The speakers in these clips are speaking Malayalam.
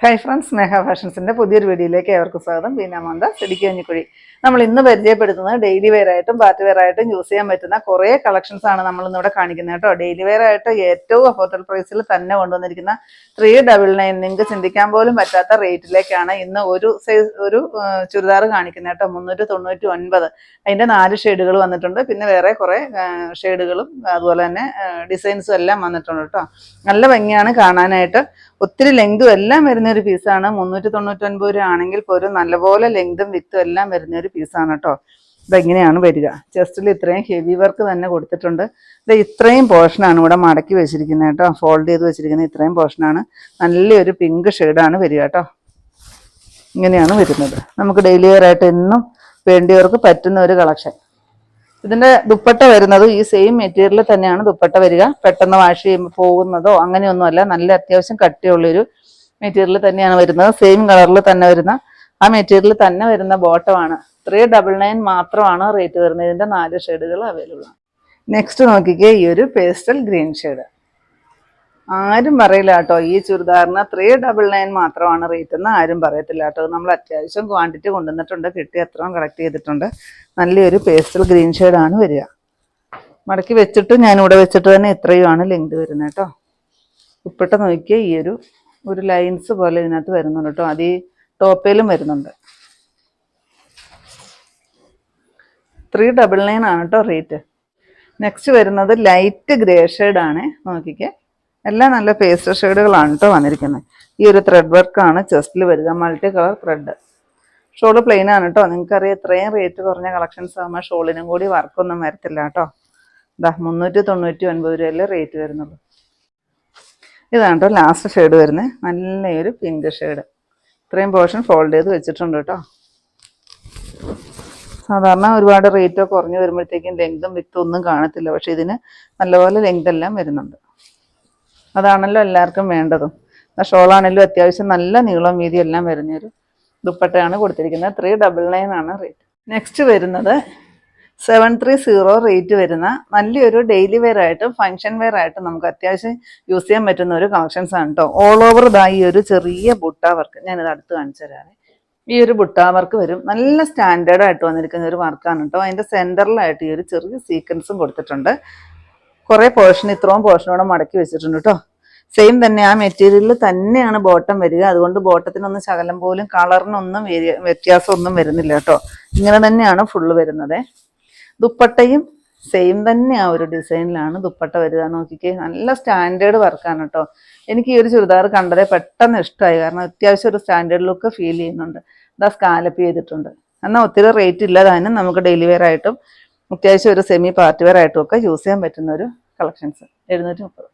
ഹായ് ഫ്രണ്ട്സ്, സ്നേഹ ഫാഷൻസിൻ്റെ പുതിയൊരു വീഡിയോയിലേക്ക് ഏവർക്കും സ്വാഗതം. ബീനാമന്ത സിടിക്കഞ്ഞിക്കുഴി. നമ്മൾ ഇന്ന് പരിചയപ്പെടുത്തുന്നത് ഡെയിലി വെയർ ആയിട്ടും പാർട്ടി വെയർ ആയിട്ടും യൂസ് ചെയ്യാൻ പറ്റുന്ന കുറേ കളക്ഷൻസ് ആണ് നമ്മൾ ഇന്നിവിടെ കാണിക്കുന്നത് കേട്ടോ. ഡെയിലി വെയർ ആയിട്ട് ഏറ്റവും അഫോർഡബിൾ പ്രൈസിൽ തന്നെ കൊണ്ടുവന്നിരിക്കുന്ന 399 നിങ്ങൾക്ക് ചിന്തിക്കാൻ പോലും പറ്റാത്ത റേറ്റിലേക്കാണ് ഇന്ന് ഒരു ചുരിദാർ കാണിക്കുന്നത് കേട്ടോ. 399. അതിൻ്റെ 4 ഷെയ്ഡുകൾ വന്നിട്ടുണ്ട്. പിന്നെ വേറെ കുറേ ഷെയ്ഡുകളും അതുപോലെ തന്നെ ഡിസൈൻസും എല്ലാം വന്നിട്ടുണ്ട് കേട്ടോ. നല്ല ഭംഗിയാണ് കാണാനായിട്ട്. ഒത്തിരി ലെങ്തും എല്ലാം വരുന്ന ഒരു പീസാണ്. 399 രൂപ ആണെങ്കിൽ പോലും നല്ലപോലെ ലെങ്തും വിത്തും എല്ലാം വരുന്ന ഒരു പീസാണ് കേട്ടോ. ഇതെങ്ങനെയാണ് വരിക, ചെസ്റ്റിൽ ഇത്രയും ഹെവി വർക്ക് തന്നെ കൊടുത്തിട്ടുണ്ട്. ഇത് ഇത്രയും പോർഷനാണ് ഇവിടെ മടക്കി വെച്ചിരിക്കുന്നത് കേട്ടോ. ഫോൾഡ് ചെയ്ത് വെച്ചിരിക്കുന്നത് ഇത്രയും പോർഷനാണ്. നല്ലൊരു പിങ്ക് ഷെയ്ഡാണ് വരിക കേട്ടോ. ഇങ്ങനെയാണ് വരുന്നത്. നമുക്ക് ഡെയിലി വെയർ ആയിട്ട് എന്നും വേണ്ടിയവർക്ക് പറ്റുന്ന ഒരു കളക്ഷൻ. ഇതിന്റെ ദുപ്പട്ട വരുന്നത് ഈ സെയിം മെറ്റീരിയൽ തന്നെയാണ് ദുപ്പട്ട വരിക. പെട്ടെന്ന് വാഷ് ചെയ്യുമ്പോൾ പോകുന്നതോ അങ്ങനെയൊന്നുമല്ല. നല്ല അത്യാവശ്യം കട്ടിയുള്ളൊരു മെറ്റീരിയൽ തന്നെയാണ് വരുന്നത്. സെയിം കളറിൽ തന്നെ വരുന്ന ആ മെറ്റീരിയൽ തന്നെ വരുന്ന ബോട്ടമാണ്. 399 മാത്രമാണ് റേറ്റ് വരുന്നത്. ഇതിന്റെ 4 ഷെയ്ഡുകൾ അവൈലബിൾ ആണ്. നെക്സ്റ്റ് നോക്കിക്കേ, ഈ ഒരു പേസ്റ്റൽ ഗ്രീൻ ഷെയ്ഡ്. ആരും പറയില്ല കേട്ടോ ഈ ചുരിദാറിന് 399 മാത്രമാണ് റേറ്റ് എന്ന് ആരും പറയത്തില്ല കേട്ടോ. നമ്മൾ അത്യാവശ്യം ക്വാണ്ടിറ്റി കൊണ്ടുവന്നിട്ടുണ്ട്, കിട്ടി അത്രയും കളക്ട് ചെയ്തിട്ടുണ്ട്. നല്ലൊരു പേസ്റ്റൽ ഗ്രീൻ ഷെയ്ഡാണ് വരിക. മടക്കി വെച്ചിട്ട് ഞാനിവിടെ വെച്ചിട്ട് തന്നെ ഇത്രയുമാണ് ലെങ്ത് വരുന്നത് കേട്ടോ. ഉപ്പിട്ട് നോക്കിയാൽ ഈ ഒരു ലൈൻസ് പോലെ ഇതിനകത്ത് വരുന്നുണ്ട് കേട്ടോ. അത് ഈ ടോപ്പയിലും വരുന്നുണ്ട്. 399 ആണ് കേട്ടോ റേറ്റ്. നെക്സ്റ്റ് വരുന്നത് ലൈറ്റ് ഗ്രേ ഷെയ്ഡാണ്. നോക്കിക്കേ, എല്ലാം നല്ല പേസ്റ്റൽ ഷെയ്ഡുകളാണ് കേട്ടോ വന്നിരിക്കുന്നത്. ഈ ഒരു ത്രെഡ് വർക്കാണ് ചെസ്റ്റിൽ വരിക, multi colour thread. Shawl plain ആണ് കേട്ടോ. നിങ്ങൾക്കറിയാം ഇത്രയും റേറ്റ് കുറഞ്ഞ കളക്ഷൻസ് ആകുമ്പോൾ ഷോളിനും കൂടി വർക്കൊന്നും വരത്തില്ല കേട്ടോ. ഇതാ 399 രൂപയല്ലേ റേറ്റ് വരുന്നുള്ളൂ. ഇതാണ് കേട്ടോ ലാസ്റ്റ് ഷെയ്ഡ് വരുന്നത്. നല്ലൊരു പിങ്ക് ഷെയ്ഡ്. ഇത്രയും പോർഷൻ ഫോൾഡ് ചെയ്ത് വെച്ചിട്ടുണ്ട് കേട്ടോ. സാധാരണ ഒരുപാട് റേറ്റോ കുറഞ്ഞ് വരുമ്പോഴത്തേക്കും ലെങ്തും വിത്തും ഒന്നും കാണത്തില്ല. പക്ഷെ ഇതിന് നല്ലപോലെ ലെങ്ത് എല്ലാം വരുന്നുണ്ട്. അതാണല്ലോ എല്ലാവർക്കും വേണ്ടതും. ഷോളാണെങ്കിലും അത്യാവശ്യം നല്ല നീളം വീതി എല്ലാം വരുന്നൊരു ദുപ്പട്ടയാണ് കൊടുത്തിരിക്കുന്നത്. 399 ആണ് റേറ്റ്. നെക്സ്റ്റ് വരുന്നത് 730 റേറ്റ് വരുന്ന നല്ലൊരു ഡെയിലി വെയർ ആയിട്ടും ഫങ്ഷൻ വെയർ ആയിട്ടും നമുക്ക് അത്യാവശ്യം യൂസ് ചെയ്യാൻ പറ്റുന്ന ഒരു കളക്ഷൻസ് ആണ് കേട്ടോ. ഓൾ ഓവർ ഈ ഒരു ചെറിയ ബുട്ട വർക്ക് ഞാനിത് അടുത്ത് കാണിച്ചു തരാം. ഈ ഒരു ബുട്ട വർക്ക് വരും. നല്ല സ്റ്റാൻഡേർഡ് ആയിട്ട് വന്നിരിക്കുന്ന ഒരു വർക്കാണ് കേട്ടോ. അതിൻ്റെ സെൻറ്ററിലായിട്ട് ഈ ഒരു ചെറിയ സീക്വൻസും കൊടുത്തിട്ടുണ്ട്. കുറേ പോർഷൻ ഇത്രയും പോർഷനോടെ മടക്കി വെച്ചിട്ടുണ്ട് കേട്ടോ. സെയിം തന്നെ ആ മെറ്റീരിയലിൽ തന്നെയാണ് ബോട്ടം വരിക. അതുകൊണ്ട് ബോട്ടത്തിനൊന്നും ശകലം പോലും കളറിനൊന്നും വ്യത്യാസമൊന്നും വരുന്നില്ല കേട്ടോ. ഇങ്ങനെ തന്നെയാണ് ഫുള്ള് വരുന്നത്. ദുപ്പട്ടയും സെയിം തന്നെ ആ ഒരു ഡിസൈനിലാണ് ദുപ്പട്ട വരിക. നോക്കിക്കേ, നല്ല സ്റ്റാൻഡേർഡ് വർക്കാണ് കേട്ടോ. എനിക്ക് ഈ ഒരു ചുരിദാർ കണ്ടതേ പെട്ടെന്ന് ഇഷ്ടമായി. കാരണം അത്യാവശ്യം ഒരു സ്റ്റാൻഡേർഡ് ലുക്ക് ഫീൽ ചെയ്യുന്നുണ്ട്. ഇതാ സ്കാലപ്പ് ചെയ്തിട്ടുണ്ട്. എന്നാൽ ഒത്തിരി റേറ്റ് ഇല്ലാതാനും നമുക്ക് ഡെയിലി വെയർ ആയിട്ടും അത്യാവശ്യം ഒരു സെമി പാർട്ടി വെയർ ആയിട്ടും ഒക്കെ യൂസ് ചെയ്യാൻ പറ്റുന്ന ഒരു കളക്ഷൻസ്. 730.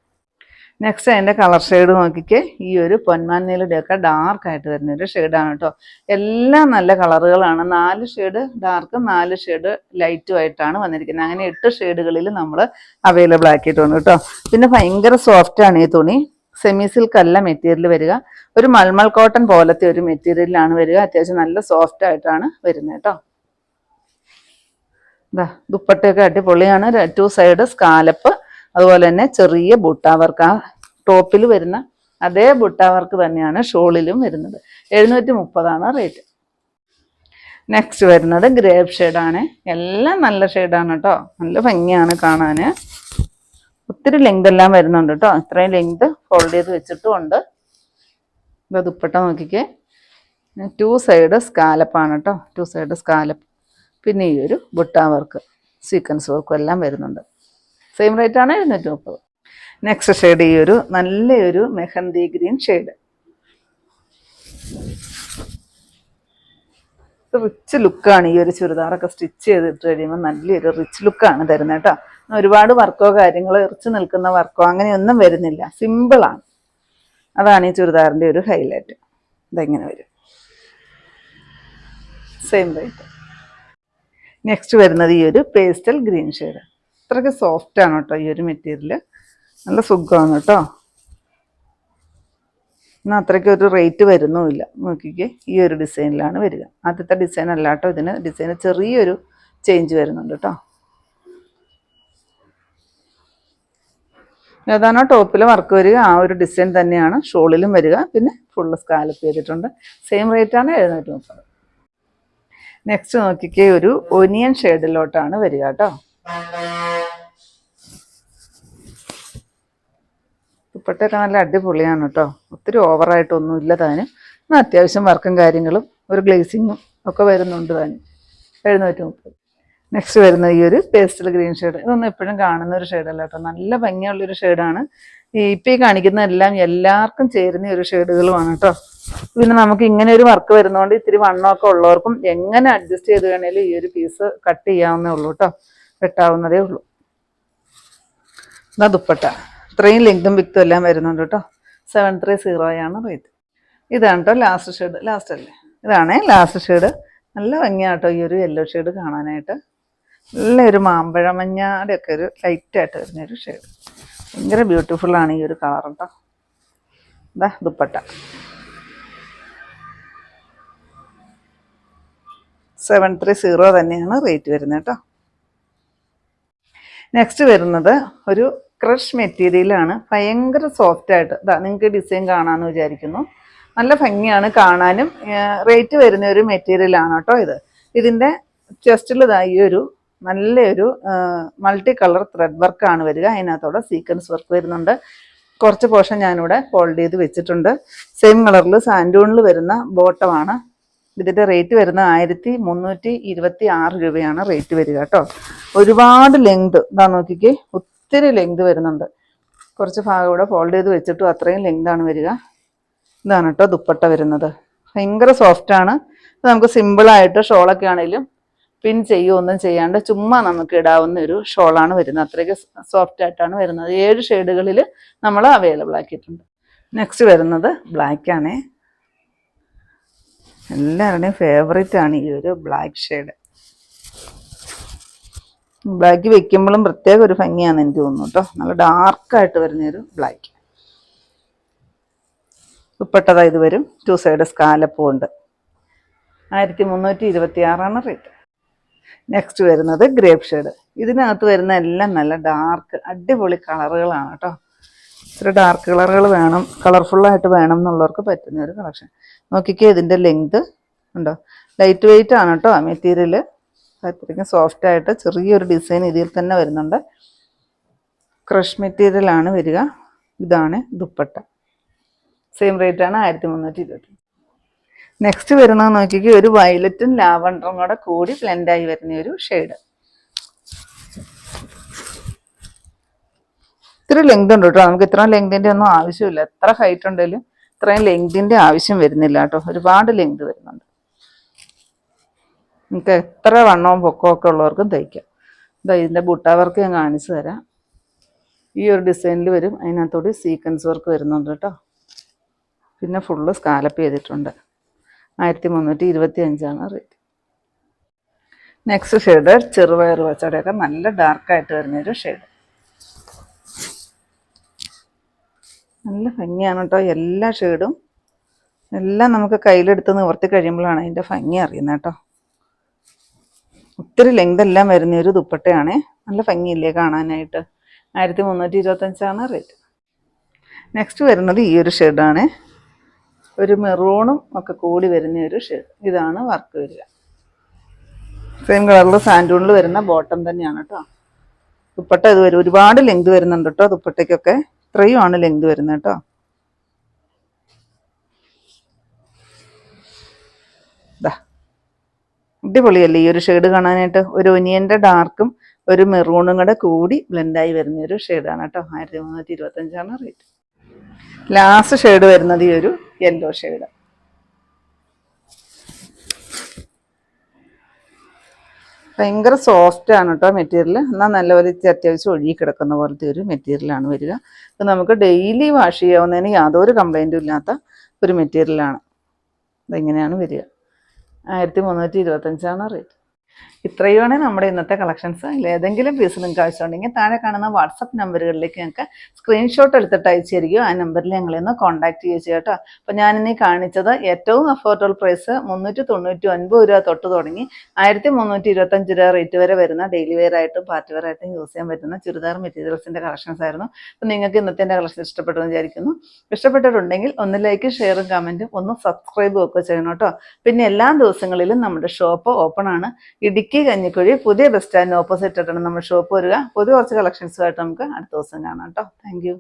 നെക്സ്റ്റ് അതിൻ്റെ കളർ ഷെയ്ഡ് നോക്കിക്കേ. ഈ ഒരു പൊന്മാൻ നീലയുടെയൊക്കെ ഡാർക്കായിട്ട് വരുന്നൊരു ഷെയ്ഡാണ് കേട്ടോ. എല്ലാം നല്ല കളറുകളാണ്. 4 ഷെയ്ഡ് ഡാർക്കും 4 ഷെയ്ഡ് ലൈറ്റും ആയിട്ടാണ് വന്നിരിക്കുന്നത്. അങ്ങനെ 8 ഷെയ്ഡുകളിൽ നമ്മൾ അവൈലബിൾ ആക്കിയിട്ടുണ്ട് കേട്ടോ. പിന്നെ ഭയങ്കര സോഫ്റ്റാണ് ഈ തുണി. സെമി സിൽക്ക് അല്ല മെറ്റീരിയൽ വരിക. ഒരു മൾമൾ കോട്ടൺ പോലത്തെ ഒരു മെറ്റീരിയലാണ് വരിക. അത്യാവശ്യം നല്ല സോഫ്റ്റ് ആയിട്ടാണ് വരുന്നത് കേട്ടോ. ഇതാ ദുപ്പട്ടയൊക്കെ അടിപൊളിയാണ്. 2 സൈഡ് സ്കാലപ്പ്, അതുപോലെ തന്നെ ചെറിയ ബുട്ട വർക്ക്. ആ ടോപ്പിൽ വരുന്ന അതേ ബുട്ട വർക്ക് തന്നെയാണ് ഷോളിലും വരുന്നത്. 730 റേറ്റ്. നെക്സ്റ്റ് വരുന്നത് ഗ്രേപ്പ് ഷെയ്ഡാണ്. എല്ലാം നല്ല ഷെയ്ഡാണ് കേട്ടോ. നല്ല ഭംഗിയാണ് കാണാൻ. ഒത്തിരി ലെങ്ത് എല്ലാം വരുന്നുണ്ട് കേട്ടോ. ഇത്രയും ലെങ്ത് ഫോൾഡ് ചെയ്ത് വെച്ചിട്ടുമുണ്ട്. ഇത് ദുപ്പട്ട നോക്കിക്കേ. 2 സൈഡ് സ്കാലപ്പാണ് കേട്ടോ. 2 സൈഡ് സ്കാലപ്പ്. പിന്നെ ഈ ഒരു ബുട്ട വർക്ക് സീക്വൻസ് വർക്കും എല്ലാം വരുന്നുണ്ട്. സെയിം റേറ്റ് ആണ് 730. നെക്സ്റ്റ് ഷെയ്ഡ് ഈ ഒരു നല്ലൊരു മെഹന്തി ഗ്രീൻ ഷെയ്ഡ്. റിച്ച് ലുക്കാണ് ഈ ഒരു ചുരിദാറൊക്കെ സ്റ്റിച്ച് ചെയ്തിട്ട് കഴിയുമ്പോൾ നല്ലൊരു റിച്ച് ലുക്കാണ് തരുന്നത് കേട്ടോ. ഒരുപാട് വർക്കോ കാര്യങ്ങളോ ഇറച്ചു നിൽക്കുന്ന വർക്കോ അങ്ങനെയൊന്നും വരുന്നില്ല. സിമ്പിളാണ്. അതാണ് ഈ ചുരിദാറിൻ്റെ ഒരു ഹൈലൈറ്റ്. ഇതെങ്ങനെ വരും. Same rate. നെക്സ്റ്റ് വരുന്നത് ഈ ഒരു പേസ്റ്റൽ ഗ്രീൻ ഷെയ്ഡ്. അത്രയ്ക്ക് സോഫ്റ്റാണ് കേട്ടോ ഈ ഒരു മെറ്റീരിയൽ. നല്ല സുഖമാണ് കേട്ടോ. എന്നാൽ അത്രയ്ക്ക് ഒരു റേറ്റ് വരുന്നുമില്ല. നോക്കിക്കേ, ഈ ഒരു ഡിസൈനിലാണ് വരിക. ആദ്യത്തെ ഡിസൈൻ അല്ല കേട്ടോ. ഇതിന് ഡിസൈന് ചെറിയൊരു ചേഞ്ച് വരുന്നുണ്ട് കേട്ടോ. ഏതാണോ ടോപ്പിൽ വർക്ക് വരിക ആ ഒരു ഡിസൈൻ തന്നെയാണ് ഷോളിലും വരിക. പിന്നെ ഫുള്ള് സ്കാലപ്പ് ചെയ്തിട്ടുണ്ട്. സെയിം റേറ്റാണ് 730. നെക്സ്റ്റ് നോക്കിക്കേ, ഒരു ഒനിയൻ ഷെയ്ഡിലോട്ടാണ് വരിക കേട്ടോ. ദുപ്പട്ടയൊക്കെ നല്ല അടിപൊളിയാണ് കേട്ടോ. ഒത്തിരി ഓവറായിട്ടൊന്നും ഇല്ല താനും. അത്യാവശ്യം വർക്കും കാര്യങ്ങളും ഒരു ഗ്ലേസിങ്ങും ഒക്കെ വരുന്നുണ്ട് താനും. 730. നെക്സ്റ്റ് വരുന്നത് ഈ ഒരു പേസ്റ്റൽ ഗ്രീൻ ഷെയ്ഡ്. ഇതൊന്നും എപ്പോഴും കാണുന്ന ഒരു ഷെയ്ഡല്ല കേട്ടോ. നല്ല ഭംഗിയുള്ളൊരു ഷെയ്ഡാണ്. ഇപ്പം ഈ കാണിക്കുന്നതെല്ലാം എല്ലാവർക്കും ചേരുന്ന ഒരു ഷെയ്ഡുകളുമാണ് കേട്ടോ. പിന്നെ നമുക്ക് ഇങ്ങനെ ഒരു വർക്ക് വരുന്നതുകൊണ്ട് ഇത്തിരി വണ്ണമൊക്കെ ഉള്ളവർക്കും എങ്ങനെ അഡ്ജസ്റ്റ് ചെയ്ത് വേണേലും ഈ ഒരു പീസ് കട്ട് ചെയ്യാവുന്നേ ഉള്ളൂ കേട്ടോ. വെട്ടാവുന്നതേ ഉള്ളൂ. ഇതാ ദുപ്പട്ട. ഇത്രയും ലെങ്തും വിക്തും എല്ലാം വരുന്നുണ്ട് കേട്ടോ. 730 റേറ്റ്. ഇതാണ് കേട്ടോ ലാസ്റ്റ് ഷെയ്ഡ്. ലാസ്റ്റ് അല്ലേ, ഇതാണേ ലാസ്റ്റ് ഷെയ്ഡ്. നല്ല ഭംഗിയാട്ടോ ഈ ഒരു യെല്ലോ ഷെയ്ഡ് കാണാനായിട്ട്. നല്ലൊരു മാമ്പഴ മഞ്ഞയുടെ ഒക്കെ ഒരു ലൈറ്റായിട്ട് വരുന്നൊരു ഷെയ്ഡ്. ഭയങ്കര ബ്യൂട്ടിഫുള്ളാണ് ഈ ഒരു കളർ കേട്ടോ. ഇതാ ദുപ്പട്ട. 730 തന്നെയാണ് റേറ്റ് വരുന്നത് കേട്ടോ. നെക്സ്റ്റ് വരുന്നത് ഒരു ക്രഷ് മെറ്റീരിയലാണ്. ഭയങ്കര സോഫ്റ്റായിട്ട്. ഇതാ നിങ്ങൾക്ക് ഡിസൈൻ കാണാമെന്ന് വിചാരിക്കുന്നു. നല്ല ഭംഗിയാണ് കാണാനും. റേറ്റ് വരുന്ന ഒരു മെറ്റീരിയലാണ് കേട്ടോ ഇത്. ഇതിൻ്റെ ചെസ്റ്റിൽ ഈ ഒരു നല്ലൊരു മൾട്ടി കളർ ത്രെഡ് വർക്കാണ് വരിക. അതിനകത്തോടെ സീക്വൻസ് വർക്ക് വരുന്നുണ്ട്. കുറച്ച് പോർഷൻ ഞാനിവിടെ ഫോൾഡ് ചെയ്ത് വെച്ചിട്ടുണ്ട്. സെയിം കളറിൽ സാൻഡൂണിൽ വരുന്ന ബോട്ടമാണ്. ഇതിൻ്റെ റേറ്റ് വരുന്നത് 1326 രൂപയാണ് റേറ്റ് വരിക കേട്ടോ. ഒരുപാട് ലെങ്ത്. ഇതാ നോക്കിക്കേ, ഒത്തിരി ലെങ്ത് വരുന്നുണ്ട്. കുറച്ച് ഭാഗം ഇവിടെ ഫോൾഡ് ചെയ്ത് വെച്ചിട്ടും അത്രയും ലെങ്താണ് വരിക. ഇതാണ് കേട്ടോ ദുപ്പട്ട വരുന്നത്. ഭയങ്കര സോഫ്റ്റാണ്. നമുക്ക് സിമ്പിളായിട്ട് ഷോളൊക്കെ ആണെങ്കിലും പിൻ ചെയ്യുമൊന്നും ചെയ്യാണ്ട് ചുമ്മാ നമുക്ക് ഇടാവുന്ന ഒരു ഷോളാണ് വരുന്നത്. അത്രയ്ക്ക് സോഫ്റ്റ് ആയിട്ടാണ് വരുന്നത്. 7 ഷെയ്ഡുകളിൽ നമ്മൾ അവൈലബിൾ ആക്കിയിട്ടുണ്ട്. നെക്സ്റ്റ് വരുന്നത് ബ്ലാക്ക് ആണേ. എല്ലാവരുടെയും ഫേവറേറ്റ് ആണ് ഈ ഒരു ബ്ലാക്ക് ഷെയ്ഡ്. ബ്ലാക്ക് വെക്കുമ്പോഴും പ്രത്യേക ഒരു ഭംഗിയാണെന്ന് എനിക്ക് തോന്നുന്നു കേട്ടോ. നല്ല ഡാർക്കായിട്ട് വരുന്നൊരു ബ്ലാക്ക്. ദുപ്പട്ട ഇത് വരും. 2 സൈഡ് സ്കാലപ്പും ഉണ്ട്. 1326 റേറ്റ്. നെക്സ്റ്റ് വരുന്നത് ഗ്രേപ്പ് ഷെയ്ഡ്. ഇതിനകത്ത് വരുന്ന എല്ലാം നല്ല ഡാർക്ക് അടിപൊളി കളറുകളാണ് കേട്ടോ. ഇത്ര ഡാർക്ക് കളറുകൾ വേണം, കളർഫുള്ളായിട്ട് വേണം എന്നുള്ളവർക്ക് പറ്റുന്ന ഒരു കളക്ഷൻ. നോക്കിക്കേ, ഇതിൻ്റെ ലെങ്ത് ഉണ്ടോ. ലൈറ്റ് വെയിറ്റ് ആണ് കേട്ടോ മെറ്റീരിയൽ. അത്രയ്ക്കും സോഫ്റ്റായിട്ട് ചെറിയൊരു ഡിസൈൻ ഇതിൽ തന്നെ വരുന്നുണ്ട്. ക്രഷ് മെറ്റീരിയലാണ് വരിക. ഇതാണ് ദുപ്പട്ട. സെയിം റേറ്റാണ് 1320. നെക്സ്റ്റ് വരുന്നത് നോക്കിക്കേ, ഒരു വയലറ്റും ലാവണ്ടറും കൂടെ കൂടി ബ്ലെൻഡായി വരുന്ന ഒരു ഷെയ്ഡ്. ഇത്ര ലെങ്ത് ഉണ്ട് കേട്ടോ. നമുക്ക് ഇത്രയും ലെങ്തിൻ്റെ ഒന്നും ആവശ്യമില്ല. എത്ര ഹൈറ്റ് ഉണ്ടെങ്കിലും ഇത്രയും ലെങ്തിൻ്റെ ആവശ്യം വരുന്നില്ല കേട്ടോ. ഒരുപാട് ലെങ്ത് വരുന്നുണ്ട്. നമുക്ക് എത്ര വണ്ണവും പൊക്കവും ഒക്കെ ഉള്ളവർക്കും തയ്ക്കാം. ഇതാ ഇതിൻ്റെ ബുട്ട വർക്ക് ഞാൻ കാണിച്ചു തരാം. ഈ ഒരു ഡിസൈനിൽ വരും. അതിനകത്തോടെ സീക്വൻസ് വർക്ക് വരുന്നുണ്ട് കേട്ടോ. പിന്നെ ഫുള്ള് സ്കാലപ്പ് ചെയ്തിട്ടുണ്ട്. 1325 റേറ്റ്. നെക്സ്റ്റ് ഷെയ്ഡ് ചെറുപയർ പച്ചടിയൊക്കെ നല്ല ഡാർക്കായിട്ട് വരുന്നൊരു ഷെയ്ഡ്. നല്ല ഭംഗിയാണ് കേട്ടോ. എല്ലാ ഷെയ്ഡും എല്ലാം നമുക്ക് കയ്യിലെടുത്ത് നിവർത്തി കഴിയുമ്പോഴാണ് അതിൻ്റെ ഭംഗി അറിയുന്നത് കേട്ടോ. ഒത്തിരി ലെങ്ത് എല്ലാം വരുന്നൊരു ദുപ്പട്ടയാണേ. നല്ല ഭംഗിയില്ലേ കാണാനായിട്ട്. 1325 റേറ്റ്. നെക്സ്റ്റ് വരുന്നത് ഈ ഒരു ഷെയ്ഡാണ്. ഒരു മെറൂണും ഒക്കെ കൂടി വരുന്ന ഒരു ഷെയ്ഡ്. ഇതാണ് വർക്ക് വരിക. സെയിം കളറിൽ സാൻഡൂണിൽ വരുന്ന ബോട്ടം തന്നെയാണ് കേട്ടോ. ദുപ്പട്ട ഇത് വരും. ഒരുപാട് ലെങ്ത് വരുന്നുണ്ട് കേട്ടോ ദുപ്പട്ടയ്ക്കൊക്കെ. ഇത്രയും ആണ് ലെങ്ത് വരുന്നത് കേട്ടോ. അടിപൊളിയല്ലേ ഈ ഒരു ഷെയ്ഡ് കാണാനായിട്ട്. ഒരു ഒനിയൻ്റെ ഡാർക്കും ഒരു മെറൂണും കൂടെ കൂടി ബ്ലെൻഡായി വരുന്ന ഒരു ഷെയ്ഡാണ് കേട്ടോ. 1325 റേറ്റ്. ലാസ്റ്റ് ഷെയ്ഡ് വരുന്നത് ഈ ഒരു യെല്ലോ ഷെയ്ഡ്. ഭയങ്കര സോഫ്റ്റ് ആണ് കേട്ടോ മെറ്റീരിയൽ. എന്നാൽ നല്ലപോലെ അത്യാവശ്യം ഒഴുകി കിടക്കുന്ന പോലത്തെ ഒരു മെറ്റീരിയലാണ് വരിക. ഇത് നമുക്ക് ഡെയിലി വാഷ് ചെയ്യാവുന്നതിന് യാതൊരു കംപ്ലൈൻറ്റും ഇല്ലാത്ത ഒരു മെറ്റീരിയലാണ്. ഇതിങ്ങനെയാണ് വരിക. 1325 റേറ്റ്. ഇത്രയുമാണ് നമ്മുടെ ഇന്നത്തെ കളക്ഷൻസ്. ഏതെങ്കിലും പീസ് നിങ്ങൾക്ക് ആവശ്യമുണ്ടെങ്കിൽ താഴെ കാണുന്ന വാട്സപ്പ് നമ്പറുകളിലേക്ക് ഞങ്ങൾക്ക് സ്ക്രീൻഷോട്ട് എടുത്തിട്ട് അയച്ചു തരികയോ ആ നമ്പറിൽ ഞങ്ങളെ ഒന്ന് കോൺടാക്ട് ചെയ്യുക കേട്ടോ. അപ്പോൾ ഞാനിന്ന് കാണിച്ചത് ഏറ്റവും അഫോർഡബിൾ പ്രൈസ് 399 രൂപ തൊട്ട് തുടങ്ങി 1325 രൂപ റേറ്റ് വരെ വരുന്ന ഡെയിലി വെയർ ആയിട്ടും പാർട്ടി വെയർ ആയിട്ടും യൂസ് ചെയ്യാൻ പറ്റുന്ന ചുരിദാർ മെറ്റീരിയൽസിൻ്റെ കളക്ഷൻസ് ആയിരുന്നു. അപ്പോൾ നിങ്ങൾക്ക് ഇന്നത്തെ കളക്ഷൻ ഇഷ്ടപ്പെട്ടെന്ന് വിചാരിക്കുന്നു. ഇഷ്ടപ്പെട്ടിട്ടുണ്ടെങ്കിൽ ഒന്ന് ലൈക്ക്, ഷെയറും കമൻറ്റും ഒന്ന് സബ്സ്ക്രൈബും ഒക്കെ ചെയ്യണം കേട്ടോ. പിന്നെ എല്ലാ ദിവസങ്ങളിലും നമ്മുടെ ഷോപ്പ് ഓപ്പൺ ആണ്. ഇടുക്കി കഞ്ഞിക്കുഴി പുതിയ ബസ് സ്റ്റാൻഡിന് ഓപ്പോസിറ്റ് ആയിട്ടാണ് നമ്മുടെ ഷോപ്പ് വരിക. പുതിയ കുറച്ച് കളക്ഷൻസുമായിട്ട് നമുക്ക് അടുത്ത ദിവസം കാണാം കേട്ടോ. Thank you.